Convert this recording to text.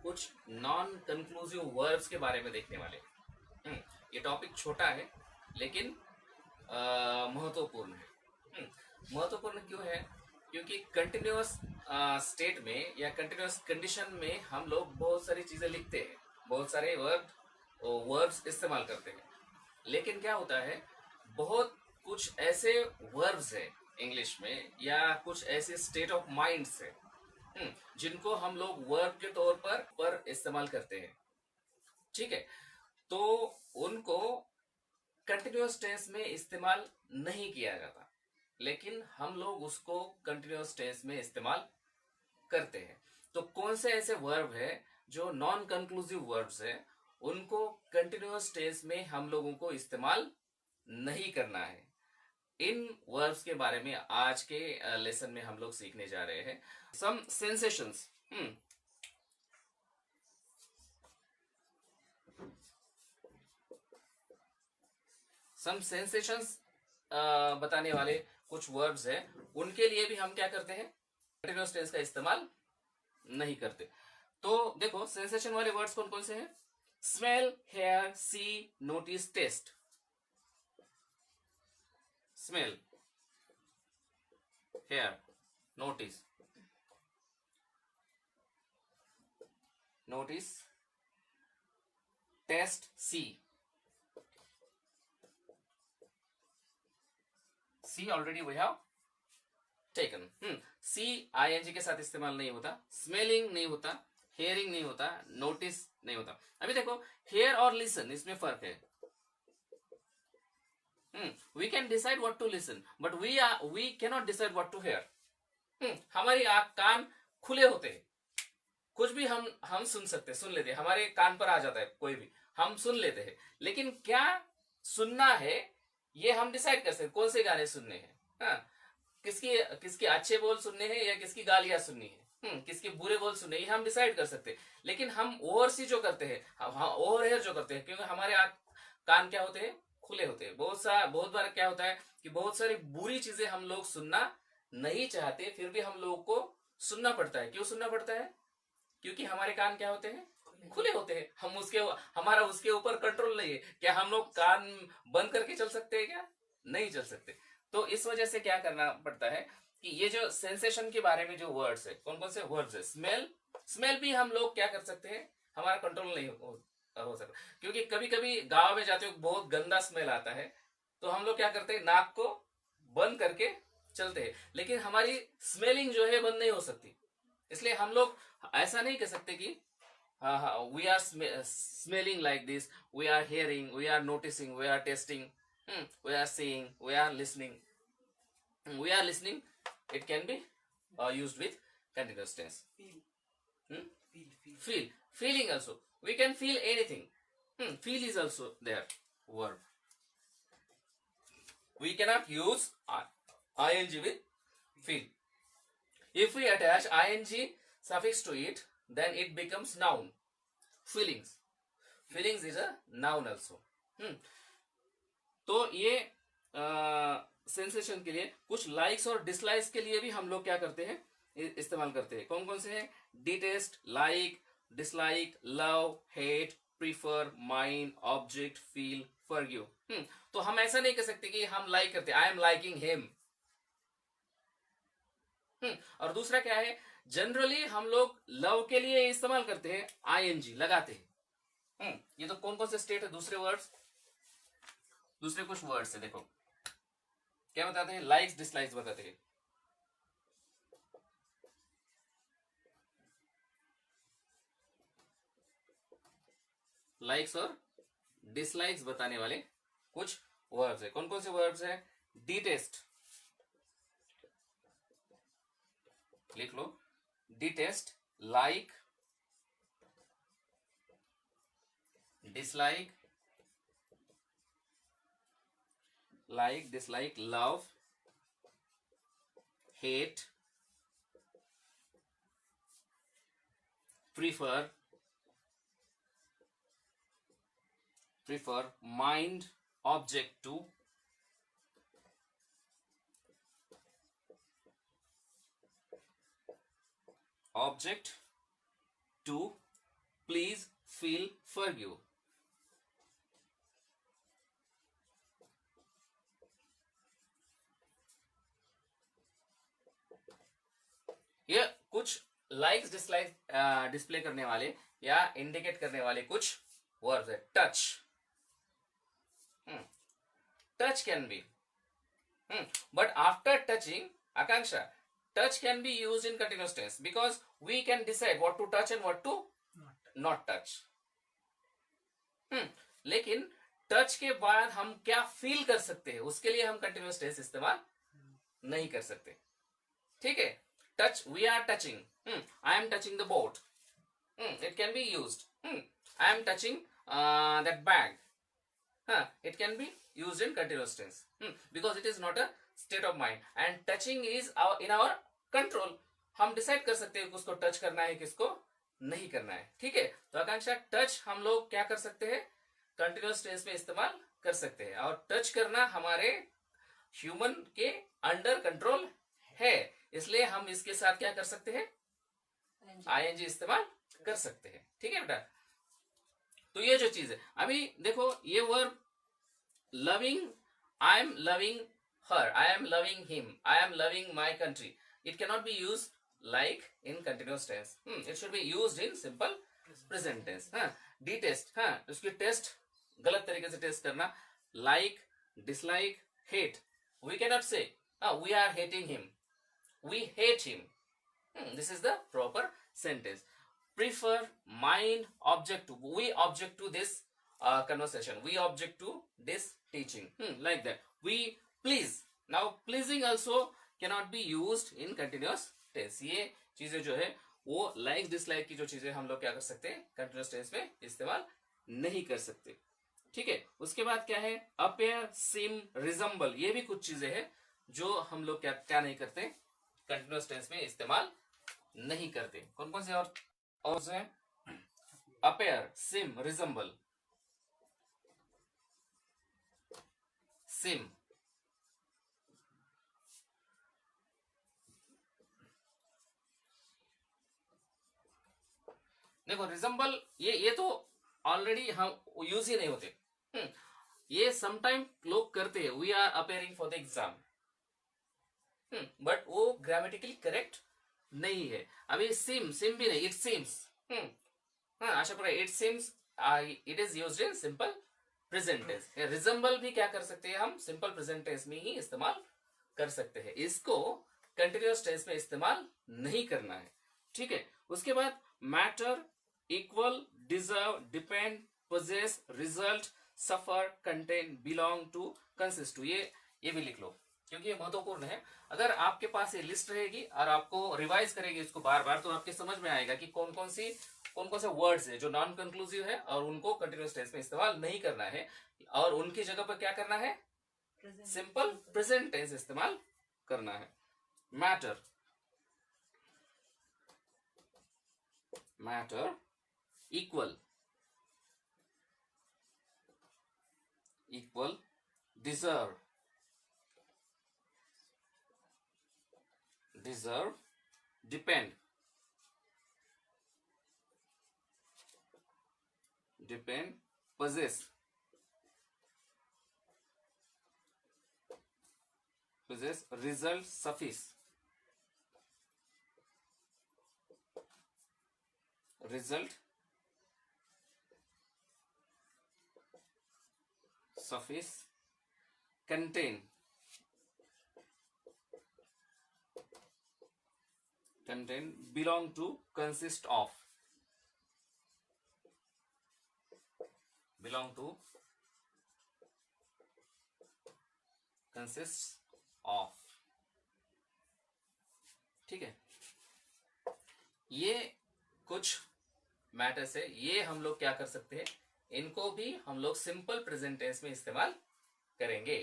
कुछ non conclusive verbs के बारे में देखने वाले। ये टॉपिक छोटा है लेकिन महत्वपूर्ण है। महत्वपूर्ण क्यों है? क्योंकि कंटिन्यूअस स्टेट में या कंटिन्यूअस कंडीशन में हम लोग बहुत सारी चीज़ें लिखते हैं, बहुत सारे वर्ब्स इस्तेमाल करते हैं। लेकिन क्या होता है, बहुत कुछ ऐसे वर्ब्स है इंग्लिश में या कुछ ऐसे स्टेट ऑफ माइंड्स है जिनको हम लोग वर्ब के तौर पर इस्तेमाल करते हैं। ठीक है, तो उनको कंटिन्यूअस टेंस में इस्तेमाल नहीं किया जाता, लेकिन हम लोग उसको कंटिन्यूअस टेंस में इस्तेमाल करते हैं। तो कौन से ऐसे वर्ब है जो नॉन कंक्लूसिव वर्ब्स है, उनको कंटिन्यूअस टेंस में हम लोगों को इस्तेमाल नहीं करना है। इन वर्ब्स के बारे में आज के लेसन में हम लोग सीखने जा रहे हैं। सम सेंसेशंस। सम सेंसेशंस बताने वाले कुछ वर्ब्स हैं, उनके लिए भी हम क्या करते हैं, कंटिन्यूअस टेंस का इस्तेमाल नहीं करते। तो देखो सेंसेशन वाले वर्ड्स कौन कौन से हैं? Smell, hear, see, notice, taste. Smell, hear, notice, taste, see. See already we have taken. See ING के साथ इस्तेमाल नहीं होता, स्मेलिंग नहीं होता, हेयरिंग नहीं होता, नोटिस नहीं होता। अभी देखो हेयर और लिसन, इसमें फर्क है। We can decide what to listen but we cannot decide what to hear. हमारी आंख कान खुले होते हैं, कुछ भी हम सुन लेते हैं, हमारे कान पर आ जाता है कोई भी, हम सुन लेते हैं। लेकिन क्या सुनना है ये हम डिसाइड कर सकते, कौन से गाने सुनने हैं, हाँ, किसके अच्छे बोल सुनने हैं या किसकी गालियां सुननी है, किसके बुरे बोल सुनने, ये हम डिसाइड कर सकते हैं। लेकिन हम ओवर सी जो करते हैं, ओवर हेयर जो करते हैं, क्योंकि हमारे कान क्या होते हैं, खुले होते हैं। बहुत बार क्या होता है कि बहुत सारी बुरी चीजें हम लोग सुनना नहीं चाहते, फिर भी हम लोगों को सुनना पड़ता है। क्यों सुनना पड़ता है? क्योंकि हमारे कान क्या होते हैं, खुले होते हैं। हमारा उसके ऊपर कंट्रोल नहीं है। क्या हम लोग कान बंद करके चल सकते हैं? क्या नहीं चल सकते। तो इस वजह से क्या करना पड़ता है कि ये जो सेंसेशन के बारे में जो वर्ड्स है, कौन कौन से वर्ड्स है, स्मेल भी हम लोग क्या कर सकते हैं, हमारा कंट्रोल नहीं हो सकता। क्योंकि कभी कभी गांव में जाते हो बहुत गंदा स्मेल आता है, तो हम लोग क्या करते हैं, नाक को बंद करके चलते हैं, लेकिन हमारी स्मेलिंग जो है बंद नहीं हो सकती। इसलिए हम लोग ऐसा नहीं कह सकते कि हाँ हाँ we are smelling like this, we are hearing, we are noticing, we are tasting, we are seeing, we are listening. It can be used with continuous tense. Feel, feeling also, we can feel anything. Feel is also there verb. We cannot use ing with feel. If we attach ing suffix to it, then it becomes noun. Feelings. Feelings is a noun also. तो ये sensation के लिए कुछ likes और dislikes के लिए भी हम लोग क्या करते हैं, इस्तेमाल करते हैं। कौन कौन से हैं? Detest, like, dislike, love, hate, prefer, mind, object, feel, forgive. तो हम ऐसा नहीं कह सकते कि हम लाइक करते, आई एम लाइकिंग हिम। और दूसरा क्या है, जनरली हम लोग लव के लिए इस्तेमाल करते हैं, आईएनजी लगाते हैं। ये तो कौन कौन से स्टेट है, दूसरे कुछ वर्ड्स है। देखो क्या बताते हैं, लाइक्स डिसलाइक्स बताते हैं। लाइक्स और डिसलाइक्स बताने वाले कुछ वर्ड्स है। कौन कौन से वर्ड्स है? डिटेस्ट, लिख लो, detest, like, dislike, like, dislike, love, hate, prefer, mind, object to, please, feel, forgive. ये कुछ लाइक्स डिसलाइक डिस्प्ले करने वाले या इंडिकेट करने वाले कुछ वर्ड्स है। Touch, touch can be, but after touching, Akanksha, touch can be used in continuous tense because we can decide what to touch and what to not touch. लेकिन touch के बाद हम क्या फील कर सकते हैं उसके लिए हम कंटिन्यूस टेंस इस्तेमाल नहीं कर सकते। ठीक है, touch, we are touching, I am touching the boat, it can be used, I am touching that bag, it can be used in continuous tense because it is not a state of mind and touching is in our control. हम decide कर सकते हैं किसको touch करना है किसको नहीं करना है। ठीक है, तो आकांक्षा टच हम लोग क्या कर सकते हैं, कंटिन्यूस टेंस में इस्तेमाल कर सकते हैं और टच करना हमारे ह्यूमन के अंडर कंट्रोल है, इसलिए हम इसके साथ क्या कर सकते हैं, आईएनजी इस्तेमाल कर सकते हैं। ठीक है बेटा, तो ये जो चीज है, अभी देखो ये verb loving, I am loving her, I am loving him, I am loving my country, it can not be use like in continuous tense, it should be used in simple present tense. Detest, उसकी taste गलत तरीके से taste करना, like, dislike, hate, we can not say we are hating him, we hate him, this is the proper sentence. Prefer, mind, object to, we object to this conversation, we object to this teaching, like that. We please, now pleasing also cannot be used in continuous tense. ये चीजें जो है वो like dislike की जो चीजें हम लोग क्या कर सकते हैं कंटिन्यूस टेंस में इस्तेमाल नहीं कर सकते। ठीक है, उसके बाद क्या है, अपेयर, सिम, रिजम्बल, ये भी कुछ चीजें हैं जो हम लोग क्या नहीं करते, कंटिन्यूस टेंस में इस्तेमाल नहीं करते। कौन कौन से और से अपेयर, सिम, रिजम्बल, सिम, देखो रिजम्बल ये तो ऑलरेडी हम यूज ही नहीं होते, ये समटाइम लोग करते हैं, we are appearing for the exam, but वो ग्रामेटिकली करेक्ट नहीं है। अभी सिम, सिम भी नहीं, इट सीम्स, आशा पूरा it seems, it is used in simple present tense. Resemble भी क्या कर सकते हैं हम सिंपल प्रेजेंट टेंस में ही इस्तेमाल कर सकते हैं, इसको कंटिन्यूस टेंस में इस्तेमाल नहीं करना है। ठीक है, उसके बाद matter, equal, deserve, depend, possess, result, suffer, contain, belong to, consist to, ये भी लिख लो क्योंकि ये महत्वपूर्ण है। अगर आपके पास ये लिस्ट रहेगी और आपको रिवाइज करेगी इसको बार बार, तो आपके समझ में आएगा कि कौन कौन से वर्ड्स है जो नॉन कंक्लूसिव है और उनको कंटिन्यूस टेंस में इस्तेमाल नहीं करना है और उनकी जगह पर क्या करना है, सिंपल प्रेजेंट टेंस इस्तेमाल करना है। Matter, matter, equal, equal, deserve, deserve, depend, depend, possess, possess, result, suffice, result, suffice, contain, contain, belong to, consist of, belong to, consists of। ठीक है, ये कुछ मैटर्स है, ये हम लोग क्या कर सकते हैं, इनको भी हम लोग सिंपल प्रेजेंट टेंस में इस्तेमाल करेंगे।